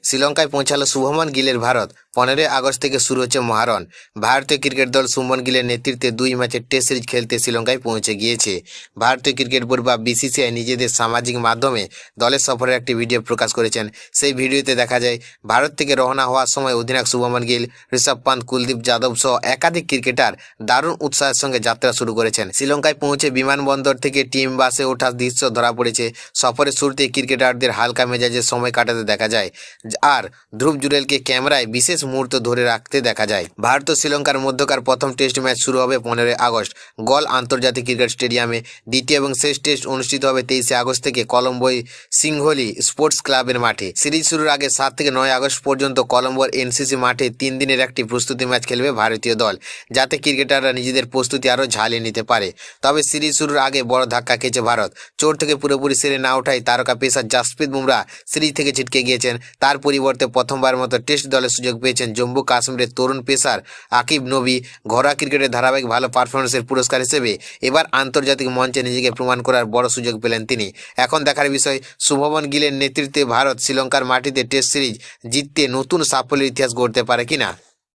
শ্রীলঙ্কায় পৌঁছালো শুভমন গিলের ভারত। 15 আগস্ট থেকে শুরু হচ্ছে মহারণ। ভারতীয় ক্রিকেট দল শুভমন গিলের নেতৃত্বে 2 ম্যাচের টেস্ট সিরিজ খেলতে শ্রীলঙ্কায় পৌঁছে গিয়েছে। ভারতীয় ক্রিকেট বোর্ড বা বিসিসিআই নিজেদের সামাজিক মাধ্যমে দলের সফরের একটি ভিডিও প্রকাশ করেছেন। সেই ভিডিওতে দেখা যায় ভারত থেকে রওনা হওয়ার সময় অধিনায়ক শুভমন গিল, ঋষভ পান্ত, কুলদীপ যাদব সহ একাধিক ক্রিকেটার দারুণ উৎসাহের সঙ্গে যাত্রা শুরু করেছেন। শ্রীলঙ্কায় পৌঁছে বিমানবন্দর থেকে টিম বাসে ওঠার দৃশ্য ধরা পড়েছে। সফরের শুরুতে ক্রিকেটারদের হালকা মেজাজে সময় কাটাতে দেখা যায়, আর ধ্রুব জুরেলকে ক্যামেরায় বিশেষ মুহূর্ত ধরে রাখতে দেখা যায়। ভারত ও শ্রীলঙ্কার মধ্যকার প্রথম টেস্ট ম্যাচ শুরু হবে 15 আগস্ট গল আন্তর্জাতিক ক্রিকেট স্টেডিয়ামে। দ্বিতীয় এবং শেষ টেস্ট অনুষ্ঠিত হবে 23 আগস্ট থেকে কলম্বোর সিংহলি স্পোর্টস ক্লাবের মাঠে। সিরিজ শুরুর আগে 7 থেকে 9 আগস্ট পর্যন্ত কলম্বোর এনসিসি মাঠে 3 দিনের একটি প্রস্তুতি ম্যাচ খেলবে ভারতীয় দল, যাতে ক্রিকেটাররা নিজেদের প্রস্তুতি আরও ঝালিয়ে নিতে পারে। তবে সিরিজ শুরুর আগে বড় ধাক্কা খেয়েছে ভারত। চোট থেকে পুরোপুরি সেরে না ওঠায় তারকা পেসার জাসপ্রীত বুমরাহ সিরিজ থেকে ছিটকে গিয়েছেন। তার পরিবর্তে প্রথমবার মতো টেস্ট দলের সুযোগ পেয়েছেন জম্মু কাশ্মীরের তরুণ পেসার আকিব নবী। ঘরোয়া ক্রিকেটের ধারাবাহিক ভালো পারফরমেন্সের পুরস্কার হিসেবে এবার আন্তর্জাতিক মঞ্চে নিজেকে প্রমাণ করার বড় সুযোগ পেলেন তিনি। এখন দেখার বিষয়, শুভমন গিলের নেতৃত্বে ভারত শ্রীলঙ্কার মাটিতে টেস্ট সিরিজ জিততে নতুন সাফল্যের ইতিহাস গড়তে পারে কিনা।